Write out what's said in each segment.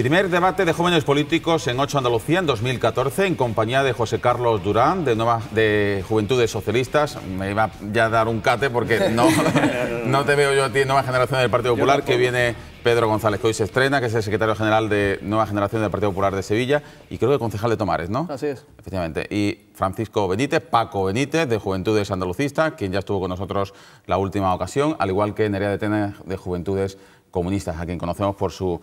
Primer debate de jóvenes políticos en 8 Andalucía en 2014 en compañía de José Carlos Durán de Juventudes Socialistas. Me iba ya a dar un cate porque no te veo yo a ti en Nueva Generación del Partido Popular, que viene Pedro González, que hoy se estrena, que es el secretario general de Nueva Generación del Partido Popular de Sevilla y creo que concejal de Tomares, ¿no? Así es. Efectivamente. Y Francisco Benítez, Paco Benítez, de Juventudes Andalucistas, quien ya estuvo con nosotros la última ocasión, al igual que Nerea de Tena, de Juventudes Comunistas, a quien conocemos por su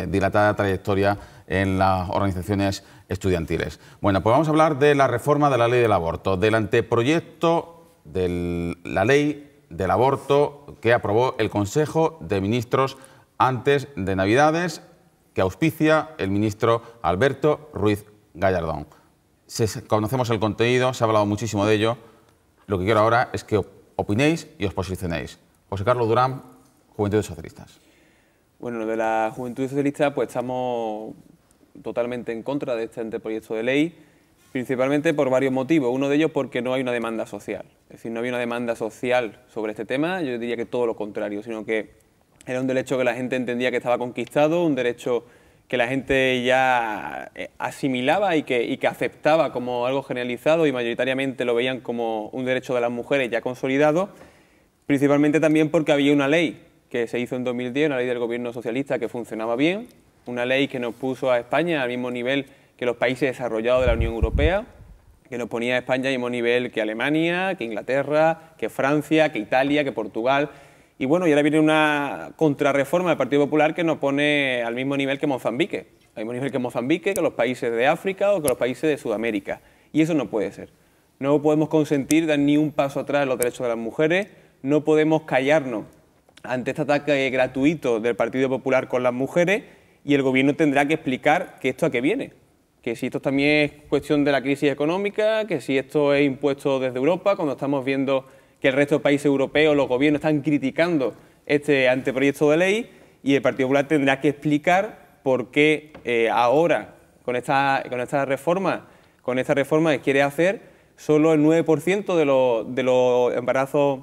dilatada trayectoria en las organizaciones estudiantiles. Bueno, pues vamos a hablar de la reforma de la ley del aborto, del anteproyecto de la ley del aborto que aprobó el Consejo de Ministros antes de Navidades, que auspicia el ministro Alberto Ruiz Gallardón. Conocemos el contenido, se ha hablado muchísimo de ello. Lo que quiero ahora es que opinéis y os posicionéis. José Carlos Durán, Juventudes Socialistas. Bueno, de la Juventud Socialista pues estamos totalmente en contra de este anteproyecto de ley, principalmente por varios motivos. Uno de ellos porque no hay una demanda social. Es decir, no había una demanda social sobre este tema, yo diría que todo lo contrario, sino que era un derecho que la gente entendía que estaba conquistado, un derecho que la gente ya asimilaba y que aceptaba como algo generalizado y mayoritariamente lo veían como un derecho de las mujeres ya consolidado, principalmente también porque había una ley que se hizo en 2010, una ley del gobierno socialista que funcionaba bien, una ley que nos puso a España al mismo nivel que los países desarrollados de la Unión Europea, que nos ponía a España al mismo nivel que Alemania, que Inglaterra, que Francia, que Italia, que Portugal. Y bueno, y ahora viene una contrarreforma del Partido Popular que nos pone al mismo nivel que Mozambique, al mismo nivel que Mozambique, que los países de África o que los países de Sudamérica. Y eso no puede ser. No podemos consentir dar ni un paso atrás en los derechos de las mujeres, no podemos callarnos ante este ataque gratuito del Partido Popular con las mujeres, y el Gobierno tendrá que explicar que esto a qué viene, que si esto también es cuestión de la crisis económica, que si esto es impuesto desde Europa, cuando estamos viendo que el resto de países europeos, los gobiernos están criticando este anteproyecto de ley, y el Partido Popular tendrá que explicar por qué ahora, con esta reforma que quiere hacer, solo el 9% de los embarazos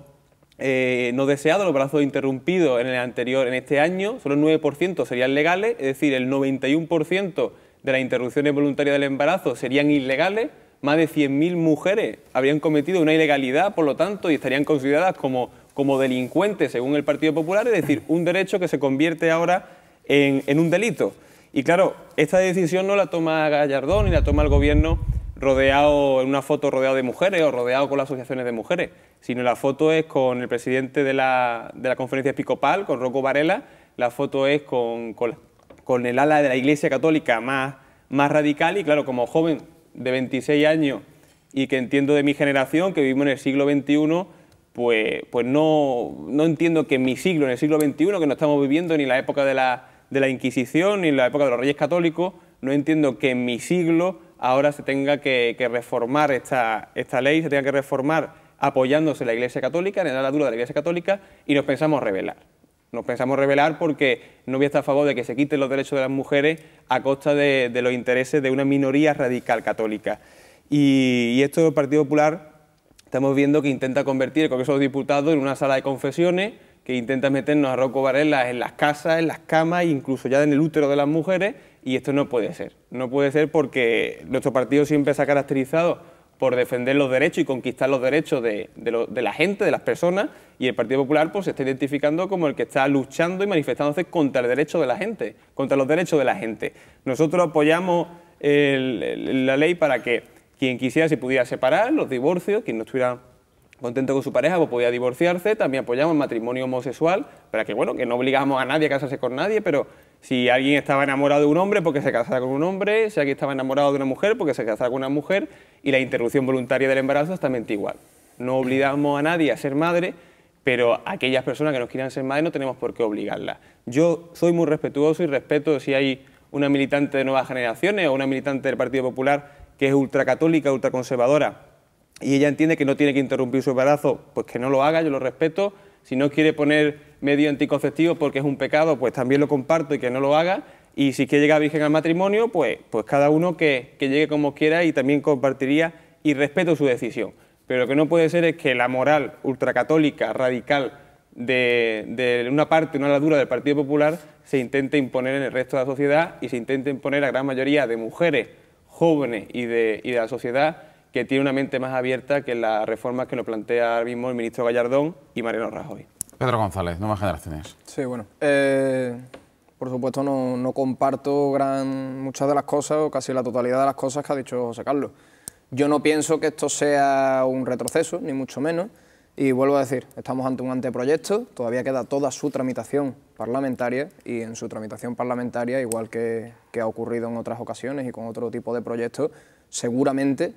no deseados, los embarazos interrumpidos en este año, solo el 9% serían legales, es decir, el 91% de las interrupciones voluntarias del embarazo serían ilegales, más de 100.000 mujeres habrían cometido una ilegalidad, por lo tanto, y estarían consideradas como delincuentes según el Partido Popular, es decir, un derecho que se convierte ahora en un delito. Y claro, esta decisión no la toma Gallardón ni la toma el Gobierno rodeado en una foto rodeado de mujeres o rodeado con las asociaciones de mujeres, sino la foto es con el presidente de la conferencia episcopal, con Rocco Varela, la foto es con el ala de la Iglesia Católica más radical, y claro, como joven de 26 años y que entiendo de mi generación, que vivimos en el siglo XXI, pues no entiendo que en mi siglo, en el siglo XXI, que no estamos viviendo ni la época de la Inquisición ni la época de los Reyes Católicos, no entiendo que en mi siglo ahora se tenga que reformar esta ley, se tenga que reformar apoyándose en la Iglesia Católica, en el ala dura de la Iglesia Católica, y nos pensamos rebelar. Nos pensamos rebelar porque no voy a estar a favor de que se quiten los derechos de las mujeres a costa de los intereses de una minoría radical católica. Y esto del Partido Popular estamos viendo que intenta convertir el Congreso de los Diputados en una sala de confesiones, que intenta meternos a Rocco Varela en las casas, en las camas, incluso ya en el útero de las mujeres, y esto no puede ser. No puede ser porque nuestro partido siempre se ha caracterizado por defender los derechos y conquistar los derechos de la gente, de las personas, y el Partido Popular pues se está identificando como el que está luchando y manifestándose contra el derecho de la gente, contra los derechos de la gente. Nosotros apoyamos la ley para que quien quisiera se pudiera separar, los divorcios, quien no estuviera contento con su pareja pues podía divorciarse. También apoyamos el matrimonio homosexual, para que bueno, que no obligamos a nadie a casarse con nadie, pero si alguien estaba enamorado de un hombre, porque se casara con un hombre, si alguien estaba enamorado de una mujer, porque se casara con una mujer, y la interrupción voluntaria del embarazo es exactamente igual. No obligamos a nadie a ser madre, pero a aquellas personas que no quieran ser madres no tenemos por qué obligarlas. Yo soy muy respetuoso y respeto si hay una militante de Nuevas Generaciones o una militante del Partido Popular que es ultracatólica, ultraconservadora, y ella entiende que no tiene que interrumpir su embarazo, pues que no lo haga, yo lo respeto. Si no quiere poner medio anticonceptivo porque es un pecado, pues también lo comparto y que no lo haga. Y si quiere llegar virgen al matrimonio, pues cada uno que llegue como quiera, y también compartiría y respeto su decisión. Pero lo que no puede ser es que la moral ultracatólica, radical, de una parte, una ladura del Partido Popular, se intente imponer en el resto de la sociedad y se intente imponer a la gran mayoría de mujeres jóvenes y de la sociedad que tiene una mente más abierta que las reformas que nos plantea ahora mismo el ministro Gallardón y Mariano Rajoy. Pedro González, Nuevas Generaciones. Sí, bueno, por supuesto no comparto muchas de las cosas o casi la totalidad de las cosas que ha dicho José Carlos. Yo no pienso que esto sea un retroceso, ni mucho menos, y vuelvo a decir, estamos ante un anteproyecto, todavía queda toda su tramitación parlamentaria y en su tramitación parlamentaria, igual que ha ocurrido en otras ocasiones y con otro tipo de proyectos, seguramente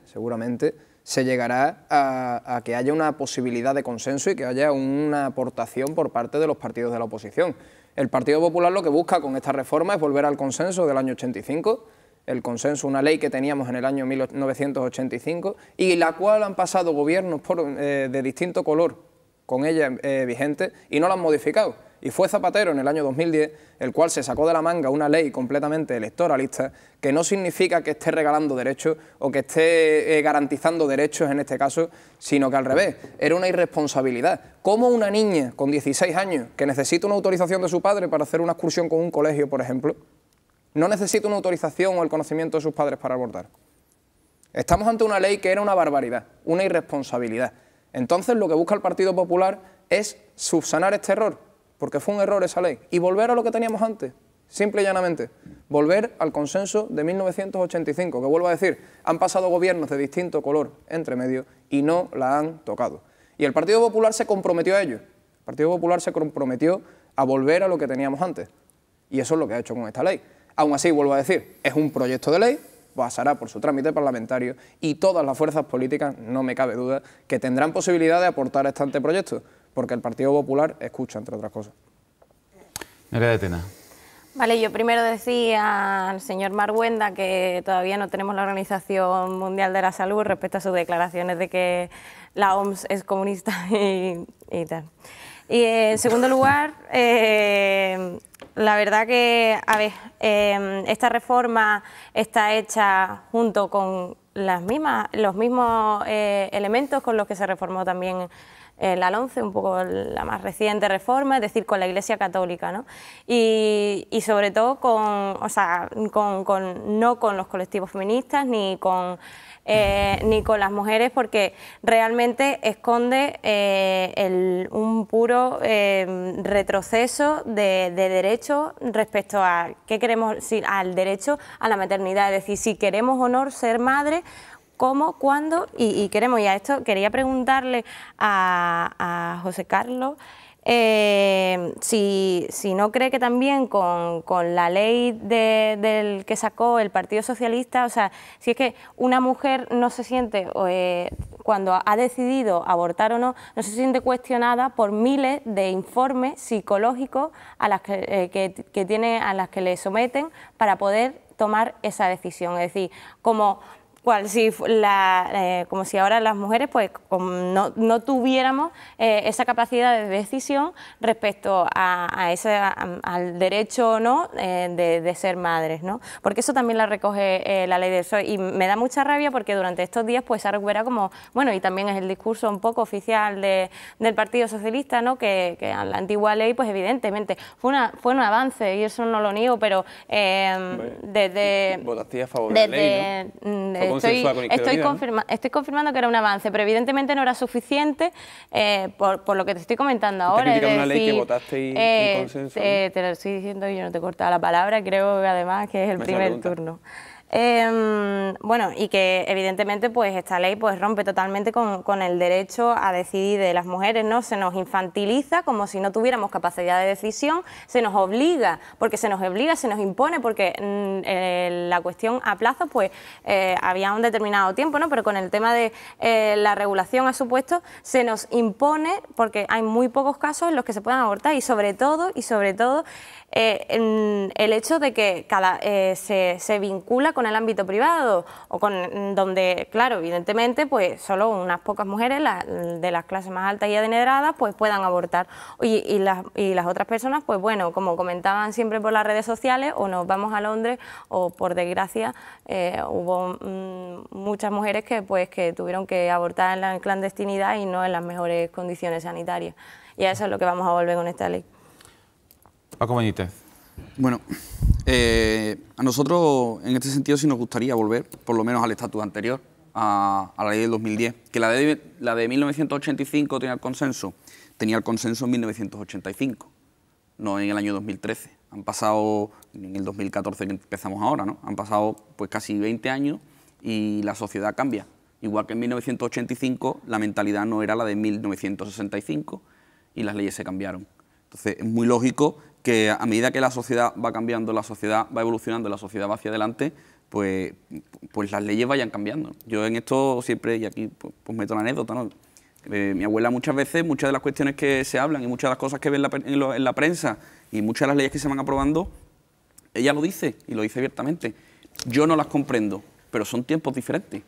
se llegará a que haya una posibilidad de consenso y que haya una aportación por parte de los partidos de la oposición. El Partido Popular lo que busca con esta reforma es volver al consenso del año 85, el consenso, una ley que teníamos en el año 1985 y la cual han pasado gobiernos de distinto color con ella vigente y no la han modificado. Y fue Zapatero en el año 2010 el cual se sacó de la manga una ley completamente electoralista que no significa que esté regalando derechos o que esté garantizando derechos en este caso, sino que al revés, era una irresponsabilidad. ¿Cómo una niña con 16 años que necesita una autorización de su padre para hacer una excursión con un colegio, por ejemplo, no necesita una autorización o el conocimiento de sus padres para abortar? Estamos ante una ley que era una barbaridad, una irresponsabilidad. Entonces lo que busca el Partido Popular es subsanar este error, porque fue un error esa ley, y volver a lo que teníamos antes, simple y llanamente, volver al consenso de 1985, que vuelvo a decir, han pasado gobiernos de distinto color entre medio y no la han tocado. Y el Partido Popular se comprometió a ello, el Partido Popular se comprometió a volver a lo que teníamos antes, y eso es lo que ha hecho con esta ley. Aún así, vuelvo a decir, es un proyecto de ley, pasará por su trámite parlamentario y todas las fuerzas políticas, no me cabe duda, que tendrán posibilidad de aportar a este anteproyecto, porque el Partido Popular escucha, entre otras cosas. Nerea de Tena. Vale, yo primero decía al señor Marguenda que todavía no tenemos la Organización Mundial de la Salud respecto a sus declaraciones de que la OMS es comunista y tal. Y en segundo lugar, la verdad que, a ver, esta reforma está hecha junto con los mismos elementos con los que se reformó también la LOMCE, un poco la más reciente reforma, es decir, con la Iglesia Católica, ¿no? Y sobre todo no con los colectivos feministas ni con las mujeres, porque realmente esconde un puro retroceso de derechos respecto a qué queremos, al derecho a la maternidad, es decir, si queremos o no ser madre, cómo, cuándo y queremos. Y a esto quería preguntarle a José Carlos si no cree que también con la ley del que sacó el Partido Socialista, o sea, si es que una mujer no se siente, cuando ha decidido abortar o no, no se siente cuestionada por miles de informes psicológicos a las que le someten para poder tomar esa decisión. Es decir, como si ahora las mujeres pues no tuviéramos esa capacidad de decisión respecto al derecho o no de ser madres, ¿no? Porque eso también la recoge la ley del PSOE y me da mucha rabia porque durante estos días pues se ha recuperado como, bueno, y también es el discurso un poco oficial del Partido Socialista, ¿no? Que la antigua ley pues evidentemente fue un avance y eso no lo niego, pero votaste a favor de la ley, ¿no? Estoy confirmando que era un avance, pero evidentemente no era suficiente por lo que te estoy comentando ahora. Es una ley que votaste en consenso, ¿no? Te lo estoy diciendo y yo no te he cortado la palabra, creo que además que es el primer turno. Bueno, y que evidentemente pues esta ley pues rompe totalmente con el derecho a decidir de las mujeres, ¿no? Se nos infantiliza como si no tuviéramos capacidad de decisión, se nos obliga, se nos impone, porque la cuestión a plazo pues había un determinado tiempo, ¿no? Pero con el tema de la regulación a supuesto se nos impone, porque hay muy pocos casos en los que se puedan abortar y sobre todo el hecho de que se vincula con el ámbito privado o donde, claro, evidentemente, pues solo unas pocas mujeres de las clases más altas y adineradas pues puedan abortar y las otras personas, pues bueno, como comentaban siempre por las redes sociales, o nos vamos a Londres o por desgracia hubo muchas mujeres que tuvieron que abortar en la clandestinidad y no en las mejores condiciones sanitarias. y a eso es lo que vamos a volver con esta ley. Paco Benítez. Bueno, a nosotros en este sentido sí nos gustaría volver, por lo menos al estatus anterior, a la ley del 2010. Que la de 1985 tenía el consenso en 1985, no en el año 2013. Han pasado, en el 2014 que empezamos ahora, ¿no? Han pasado pues casi 20 años y la sociedad cambia. Igual que en 1985 la mentalidad no era la de 1965 y las leyes se cambiaron. Entonces es muy lógico que a medida que la sociedad va cambiando, la sociedad va evolucionando, la sociedad va hacia adelante, pues las leyes vayan cambiando. Yo en esto siempre, y aquí pues meto la anécdota, ¿no? Mi abuela muchas veces, muchas de las cuestiones que se hablan y muchas de las cosas que ven en la prensa y muchas de las leyes que se van aprobando, ella lo dice y lo dice abiertamente. Yo no las comprendo, pero son tiempos diferentes.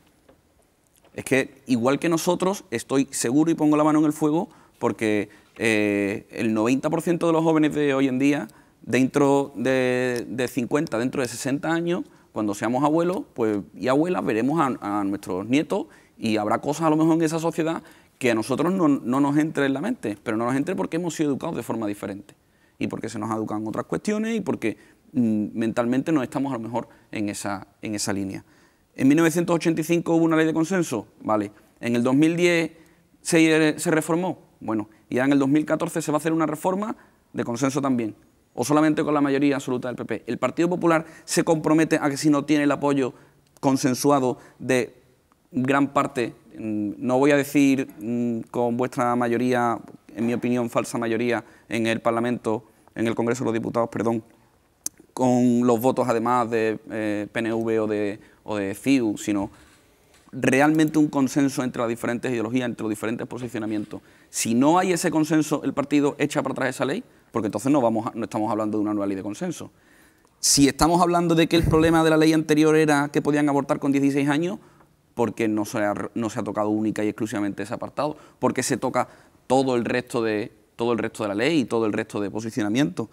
Es que igual que nosotros, estoy seguro y pongo la mano en el fuego porque el 90% de los jóvenes de hoy en día, dentro de 50, dentro de 60 años, cuando seamos abuelos pues, y abuelas, veremos a nuestros nietos y habrá cosas a lo mejor en esa sociedad que a nosotros no nos entre en la mente, pero no nos entre porque hemos sido educados de forma diferente y porque se nos ha educado en otras cuestiones y porque mentalmente no estamos a lo mejor en esa línea. En 1985 hubo una ley de consenso, vale. En el 2010 se reformó, bueno, y ahora en el 2014 se va a hacer una reforma de consenso también, o solamente con la mayoría absoluta del PP. El Partido Popular se compromete a que si no tiene el apoyo consensuado de gran parte, no voy a decir con vuestra mayoría, en mi opinión falsa mayoría en el Parlamento, en el Congreso de los Diputados, perdón, con los votos además de PNV o de CiU, sino realmente un consenso entre las diferentes ideologías, entre los diferentes posicionamientos. Si no hay ese consenso, el partido echa para atrás esa ley, porque entonces no estamos hablando de una nueva ley de consenso. Si estamos hablando de que el problema de la ley anterior era que podían abortar con 16 años, porque no se ha tocado única y exclusivamente ese apartado, porque se toca todo el resto de la ley y todo el resto de posicionamiento.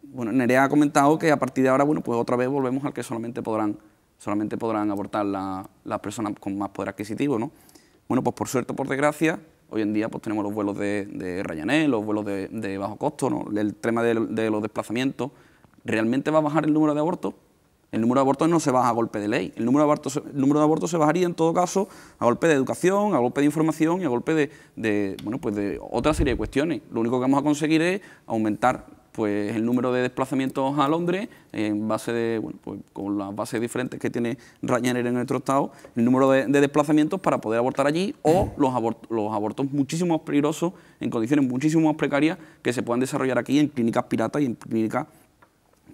Bueno, Nerea ha comentado que a partir de ahora, bueno, pues otra vez volvemos al que solamente podrán abortar las personas con más poder adquisitivo, ¿no? Bueno, pues por suerte o por desgracia, hoy en día pues tenemos los vuelos de Ryanair, los vuelos de bajo costo, ¿no? El tema de los desplazamientos. ¿Realmente va a bajar el número de abortos? El número de abortos no se baja a golpe de ley. El número de abortos se bajaría en todo caso a golpe de educación, a golpe de información y a golpe de otra serie de cuestiones. Lo único que vamos a conseguir es aumentar pues el número de desplazamientos a Londres en base de, bueno, pues con las bases diferentes que tiene Ryanair en nuestro estado, el número de desplazamientos para poder abortar allí o los abortos muchísimo más peligrosos en condiciones muchísimo más precarias que se puedan desarrollar aquí en clínicas piratas y en clínicas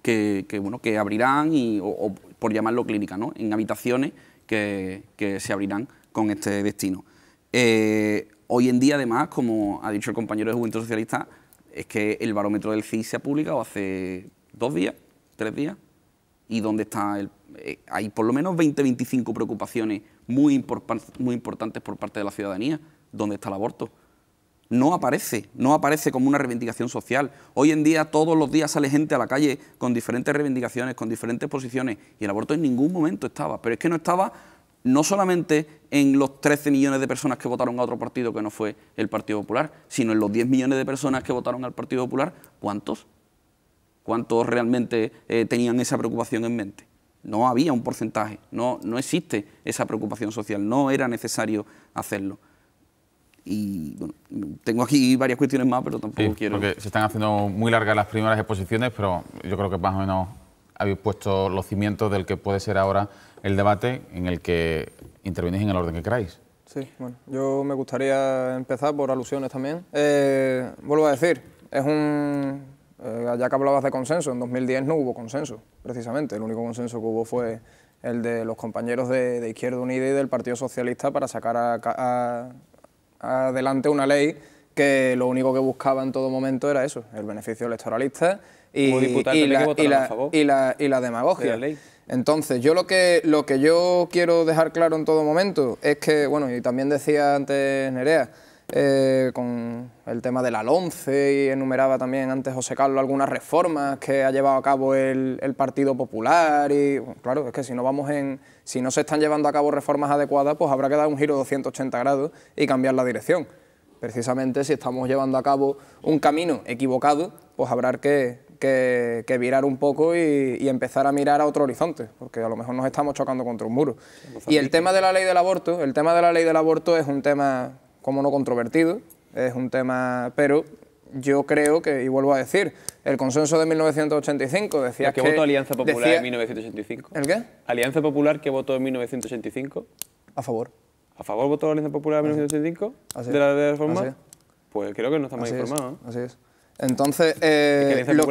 que abrirán, o por llamarlo clínica, ¿no? En habitaciones que se abrirán con este destino. Hoy en día, además, como ha dicho el compañero de Juventud Socialista, es que el barómetro del CIS se ha publicado hace 2 días, 3 días, y donde está hay por lo menos 20-25 preocupaciones muy importantes por parte de la ciudadanía. ¿Dónde está el aborto? No aparece como una reivindicación social. Hoy en día, todos los días sale gente a la calle con diferentes reivindicaciones, con diferentes posiciones, y el aborto en ningún momento estaba. Pero es que no estaba no solamente en los 13 millones de personas que votaron a otro partido que no fue el Partido Popular, sino en los 10 millones de personas que votaron al Partido Popular. ¿Cuántos? ¿Cuántos realmente tenían esa preocupación en mente? No había un porcentaje, no existe esa preocupación social, no era necesario hacerlo. Y bueno, tengo aquí varias cuestiones más, pero tampoco quiero... Porque se están haciendo muy largas las primeras exposiciones, pero yo creo que más o menos habéis puesto los cimientos del que puede ser ahora el debate en el que intervenís en el orden que queráis. Sí, bueno, yo me gustaría empezar por alusiones también. Vuelvo a decir, ya que hablabas de consenso, en 2010 no hubo consenso, precisamente. El único consenso que hubo fue el de los compañeros de Izquierda Unida y del Partido Socialista para sacar adelante una ley que lo único que buscaba en todo momento era eso, el beneficio electoralista y la demagogia. Entonces, yo lo que yo quiero dejar claro en todo momento es que, bueno, y también decía antes Nerea, con el tema de la LOMCE, y enumeraba también antes José Carlos algunas reformas que ha llevado a cabo el Partido Popular, y bueno, claro, es que si no se están llevando a cabo reformas adecuadas, pues habrá que dar un giro de 280 grados y cambiar la dirección. precisamente si estamos llevando a cabo un camino equivocado, pues habrá que virar un poco y empezar a mirar a otro horizonte, porque a lo mejor nos estamos chocando contra un muro. Y el tema de la ley del aborto, es un tema, como no controvertido, es un tema, pero yo creo que, y vuelvo a decir, el consenso de 1985 decía que... ¿Qué votó Alianza Popular en 1985? ¿El qué? ¿Alianza Popular qué votó en 1985? A favor. ¿A favor votó la Alianza Popular en 1985? ¿De la reforma? Así es. Pues creo que no estamos informados. Así es. Entonces, lo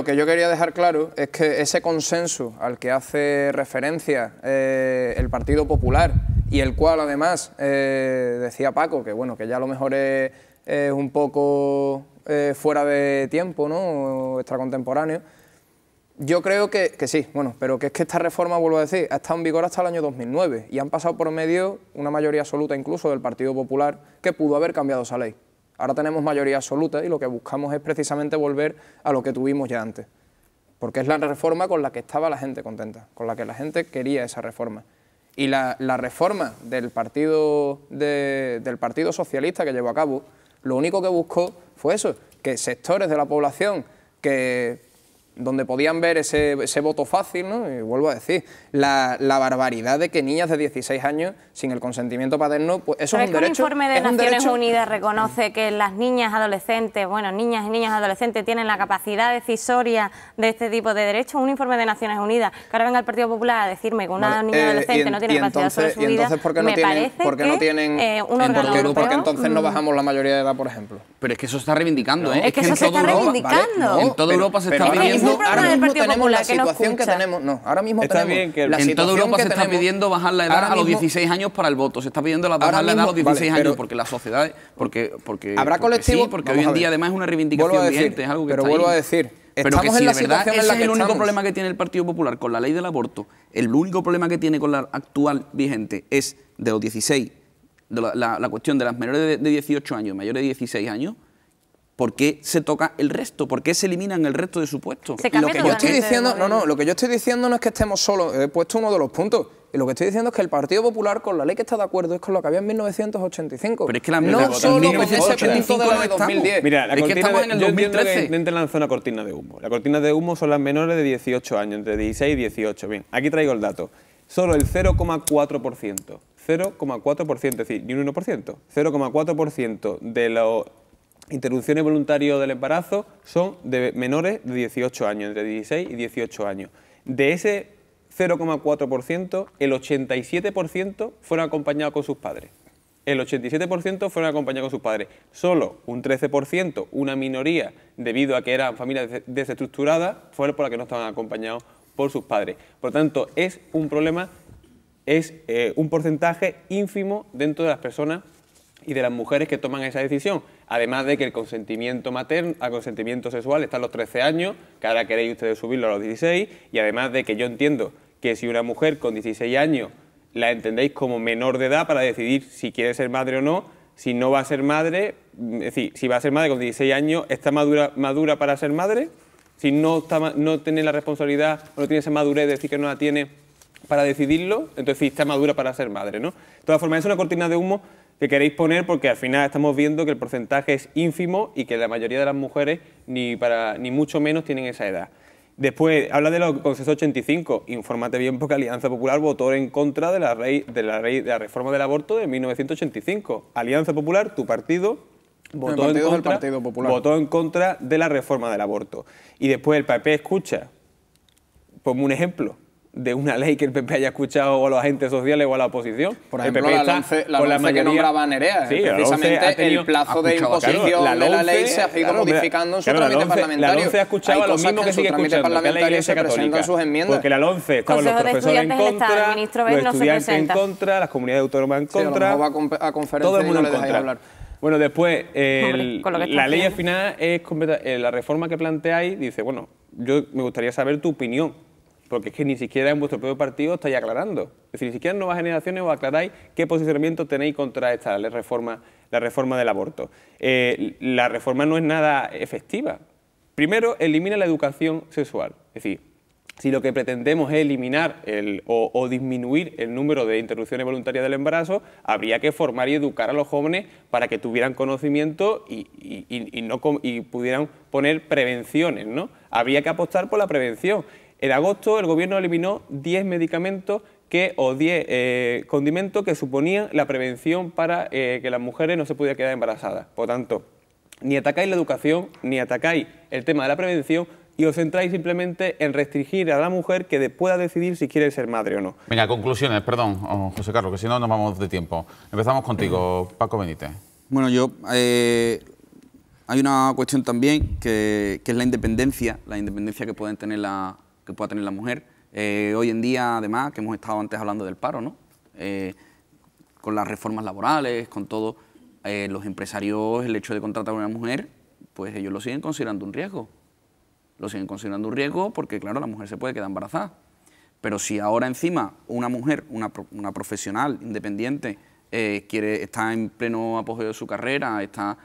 que yo quería dejar claro es que ese consenso al que hace referencia el Partido Popular, y el cual además decía Paco, que bueno, que ya a lo mejor es un poco fuera de tiempo, ¿no?, extracontemporáneo. Yo creo que sí, bueno, pero que es que esta reforma, vuelvo a decir, ha estado en vigor hasta el año 2009 y han pasado por medio una mayoría absoluta incluso del Partido Popular que pudo haber cambiado esa ley. Ahora tenemos mayoría absoluta y lo que buscamos es precisamente volver a lo que tuvimos ya antes, porque es la reforma con la que estaba la gente contenta, con la que la gente quería esa reforma. Y la reforma del Partido Socialista que llevó a cabo, lo único que buscó fue eso, que sectores de la población donde podían ver ese voto fácil, ¿no? Y vuelvo a decir, la barbaridad de que niñas de 16 años, sin el consentimiento paterno, pues eso es un derecho. El informe de Naciones Unidas reconoce que las niñas adolescentes, bueno, niñas y niños adolescentes tienen la capacidad decisoria de este tipo de derechos. Un informe de Naciones Unidas, que ahora venga el Partido Popular a decirme que una niña adolescente no tiene capacidad sobre su vida, entonces, ¿por qué no tienen un órgano europeo? Porque entonces no bajamos la mayoría de edad, por ejemplo. Pero es que eso se está reivindicando, ¿eh? Es que eso se está reivindicando. En toda Europa se está pidiendo... Ahora mismo tenemos la situación que tenemos... No, ahora mismo tenemos la en toda Europa se está pidiendo bajar la edad a los 16 años para el voto. Se está pidiendo bajar la edad a los 16 años porque la sociedad... Porque habrá colectivos... Porque hoy en día además es una reivindicación vigente, es algo que pero vuelvo a decir... Pero que si de verdad ese es el único problema que tiene el Partido Popular con la ley del aborto, el único problema que tiene con la actual vigente es de los 16, la cuestión de las menores de 18 años, mayores de 16 años, ¿por qué se toca el resto? ¿Por qué se eliminan el resto de su puesto? Lo que yo estoy diciendo, lo que yo estoy diciendo no es que estemos solos, he puesto uno de los puntos. Y lo que estoy diciendo es que el Partido Popular con la ley que está de acuerdo es con lo que había en 1985. Pero es que la no solo con ese punto de la de 2010. Mira, la cortina estamos en el 2013. Yo intento lanzar una cortina de humo. La cortina de humo son las menores de 18 años, entre 16 y 18. Bien, aquí traigo el dato. Solo el 0,4%, 0,4%, es decir, ni un 1%, 0,4% de los interrupciones voluntarias del embarazo son de menores de 18 años, entre 16 y 18 años. De ese 0,4%, el 87% fueron acompañados con sus padres. El 87% fueron acompañados con sus padres. Solo un 13%, una minoría, debido a que eran familias desestructuradas, fueron por las que no estaban acompañados por sus padres. Por lo tanto, es un problema, es un porcentaje ínfimo dentro de las personas y de las mujeres que toman esa decisión. Además de que el consentimiento materno, al consentimiento sexual está a los 13 años, que ahora queréis ustedes subirlo a los 16, y además de que yo entiendo que si una mujer con 16 años la entendéis como menor de edad para decidir si quiere ser madre o no, si no va a ser madre, es decir, si va a ser madre con 16 años, ¿está madura para ser madre? Si no tiene la responsabilidad o no tiene esa madurez, decir que no la tiene para decidirlo, entonces sí está madura para ser madre, ¿no? De todas formas, es una cortina de humo que queréis poner porque al final estamos viendo que el porcentaje es ínfimo y que la mayoría de las mujeres ni mucho menos tienen esa edad. Después, habla de los consensos 85, infórmate bien porque Alianza Popular votó en contra de la reforma del aborto de 1985. Alianza Popular, tu partido, votó en contra de la reforma del aborto. Y después el PP escucha, ponme un ejemplo de una ley que el PP haya escuchado o a los agentes sociales o a la oposición. Por ejemplo, la LOMCE que nombraba Nerea. Sí, precisamente el plazo de imposición de la ley se ha ido modificando en su trámite parlamentario. La LOMCE ha escuchado a lo mismo que sigue escuchando, que es la Iglesia Católica. Sus enmiendas. Porque la LOMCE estaban los profesores en contra, los estudiantes en contra, las comunidades autónomas en contra, todo el mundo en contra. Bueno, después, la ley al final es la reforma que planteáis, dice, bueno, yo me gustaría saber tu opinión, porque es que ni siquiera en vuestro propio partido estáis aclarando. Es decir, ni siquiera en Nuevas Generaciones os aclaráis qué posicionamiento tenéis contra esta la reforma del aborto. La reforma no es nada efectiva. Primero, elimina la educación sexual. Es decir, si lo que pretendemos es eliminar o disminuir el número de interrupciones voluntarias del embarazo, habría que formar y educar a los jóvenes para que tuvieran conocimiento y pudieran poner prevenciones, ¿no? Habría que apostar por la prevención. En agosto el Gobierno eliminó 10 medicamentos o 10 condimentos que suponían la prevención para que las mujeres no se pudieran quedar embarazadas. Por tanto, ni atacáis la educación, ni atacáis el tema de la prevención, y os centráis simplemente en restringir a la mujer que pueda decidir si quiere ser madre o no. Venga, conclusiones, perdón, José Carlos, que si no nos vamos de tiempo. Empezamos contigo, Paco Benítez. Bueno, hay una cuestión también que es la independencia que pueda tener la mujer. Hoy en día, además, que hemos estado antes hablando del paro, ¿no? Con las reformas laborales, con todo, los empresarios, el hecho de contratar a una mujer, pues ellos lo siguen considerando un riesgo. Lo siguen considerando un riesgo porque, claro, la mujer se puede quedar embarazada. Pero si ahora encima una mujer, una profesional independiente, está en pleno apogeo de su carrera, está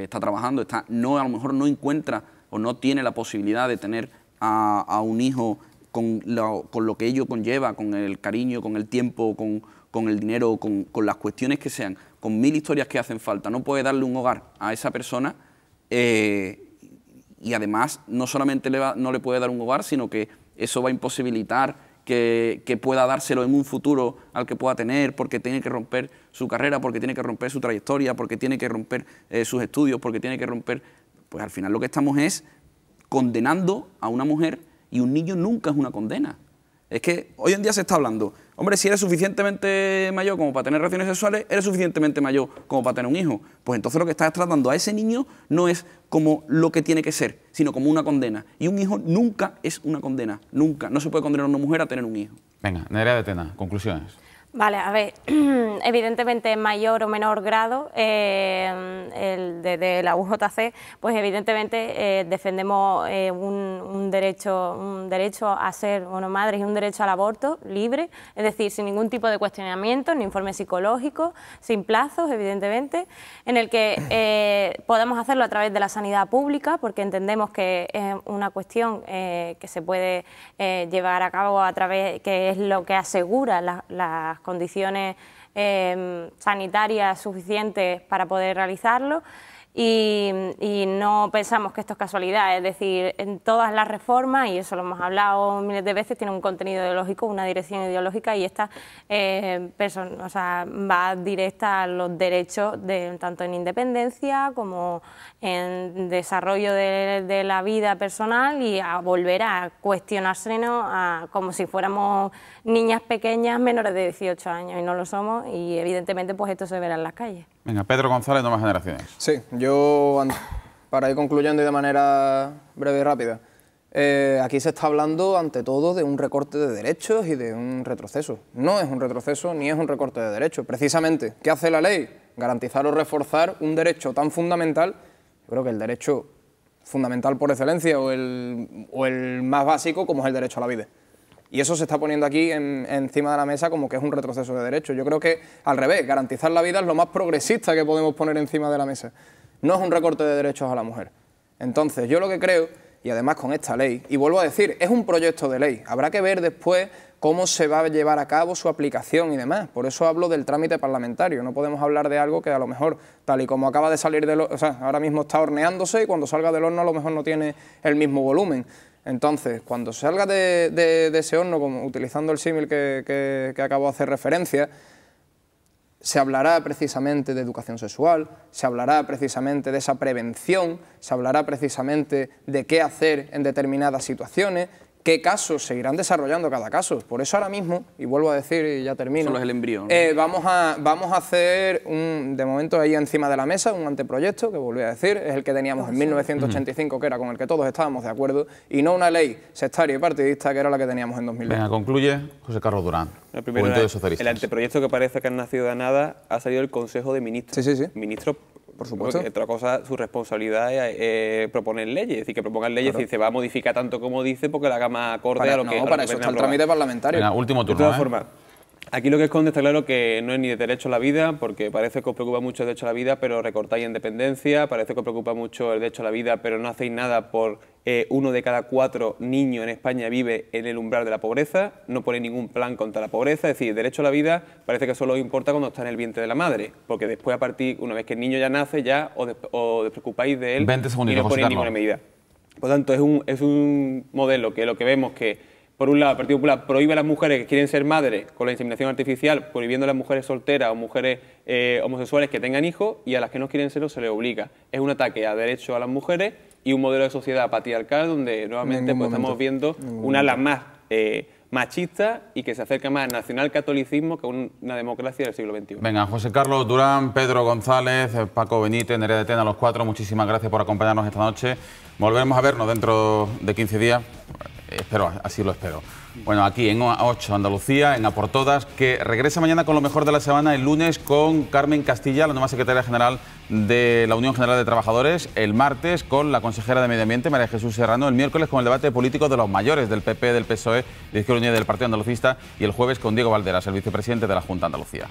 trabajando, a lo mejor no encuentra o no tiene la posibilidad de tener a un hijo con lo que ello conlleva, con el cariño, con el tiempo, con el dinero, con las cuestiones que sean, con 1000 historias que hacen falta, no puede darle un hogar a esa persona, y además no solamente no le puede dar un hogar, sino que eso va a imposibilitar que pueda dárselo en un futuro al que pueda tener, porque tiene que romper su carrera, porque tiene que romper su trayectoria, porque tiene que romper sus estudios, porque tiene que romper... Pues al final lo que estamos es condenando a una mujer, y un niño nunca es una condena. Es que hoy en día se está hablando, hombre, si eres suficientemente mayor como para tener relaciones sexuales, eres suficientemente mayor como para tener un hijo. Pues entonces lo que estás tratando a ese niño no es como lo que tiene que ser, sino como una condena. Y un hijo nunca es una condena, nunca. No se puede condenar a una mujer a tener un hijo. Venga, Nerea de Tena, conclusiones. Vale, a ver, evidentemente en mayor o menor grado, desde la UJC, pues evidentemente defendemos un derecho a ser o no madres y un derecho al aborto libre, es decir, sin ningún tipo de cuestionamiento, ni informe psicológico, sin plazos, evidentemente, en el que podamos hacerlo a través de la sanidad pública, porque entendemos que es una cuestión que se puede llevar a cabo a través, que es lo que asegura las condiciones sanitarias suficientes para poder realizarlo, y no pensamos que esto es casualidad, es decir, en todas las reformas, y eso lo hemos hablado miles de veces, tiene un contenido ideológico, una dirección ideológica, y esta va directa a los derechos tanto en independencia como en desarrollo de la vida personal, y a volver a cuestionársenos como si fuéramos niñas pequeñas menores de 18 años, y no lo somos, y evidentemente pues esto se verá en las calles. Venga, Pedro González, Nuevas Generaciones. Sí, yo, para ir concluyendo y de manera breve y rápida, aquí se está hablando ante todo de un recorte de derechos y de un retroceso. No es un retroceso ni es un recorte de derechos. Precisamente, ¿qué hace la ley? Garantizar o reforzar un derecho tan fundamental. Yo creo que el derecho fundamental por excelencia o el más básico, como es el derecho a la vida. Y eso se está poniendo aquí encima de la mesa como que es un retroceso de derechos. Yo creo que, al revés, garantizar la vida es lo más progresista que podemos poner encima de la mesa. No es un recorte de derechos a la mujer. Entonces, yo lo que creo, y además con esta ley, y vuelvo a decir, es un proyecto de ley. Habrá que ver después cómo se va a llevar a cabo su aplicación y demás. Por eso hablo del trámite parlamentario. No podemos hablar de algo que a lo mejor, tal y como acaba de salir del horno, o sea, ahora mismo está horneándose y cuando salga del horno a lo mejor no tiene el mismo volumen. Entonces, cuando salga de ese horno, como utilizando el símil que acabo de hacer referencia, se hablará precisamente de educación sexual, se hablará precisamente de esa prevención, se hablará precisamente de qué hacer en determinadas situaciones, qué casos se irán desarrollando cada caso. Por eso ahora mismo, y vuelvo a decir y ya termino, solo es el embrión, ¿no? vamos a hacer, de momento ahí encima de la mesa, un anteproyecto, que volví a decir, es el que teníamos en 1985, que era con el que todos estábamos de acuerdo, y no una ley sectaria y partidista, que era la que teníamos en 2020. Venga, concluye José Carlos Durán, Primero, Juventudes Socialistas. el anteproyecto, que parece que ha nacido de nada, ha salido del Consejo de Ministros. Sí, sí, sí. Ministros, por supuesto. Otra cosa, su responsabilidad es proponer leyes, es decir, que propongan leyes, claro. Y se va a modificar tanto como dice, porque la haga más acorde a lo que... No, para eso está el trámite parlamentario. Venga, último turno. De todas formas, Aquí lo que esconde está claro que no es ni de derecho a la vida, porque parece que os preocupa mucho el derecho a la vida, pero recortáis en dependencia, parece que os preocupa mucho el derecho a la vida, pero no hacéis nada por 1 de cada 4 niños en España vive en el umbral de la pobreza, no ponéis ningún plan contra la pobreza, es decir, el derecho a la vida parece que solo os importa cuando está en el vientre de la madre, porque después a partir, una vez que el niño ya nace, ya os despreocupáis de él 20 segundos, y no ponéis ninguna medida. Por tanto, es un modelo que lo que vemos que, por un lado, el Partido Popular prohíbe a las mujeres que quieren ser madres con la inseminación artificial, prohibiendo a las mujeres solteras o mujeres homosexuales que tengan hijos, y a las que no quieren serlo se les obliga. Es un ataque a derechos a las mujeres y un modelo de sociedad patriarcal donde nuevamente pues, estamos viendo una ala más machista y que se acerca más al nacionalcatolicismo que a una democracia del siglo XXI. Venga, José Carlos Durán, Pedro González, Paco Benítez, Nerea de Tena, los 4, muchísimas gracias por acompañarnos esta noche. Volveremos a vernos dentro de 15 días. Espero, así lo espero. Bueno, aquí en 8 Andalucía, en A por Todas, que regresa mañana con lo mejor de la semana, el lunes con Carmen Castilla, la nueva secretaria general de la Unión General de Trabajadores, el martes con la consejera de Medio Ambiente, María Jesús Serrano, el miércoles con el debate político de los mayores del PP, del PSOE, de Izquierda Unida y del Partido Andalucista, y el jueves con Diego Valderas, el vicepresidente de la Junta de Andalucía.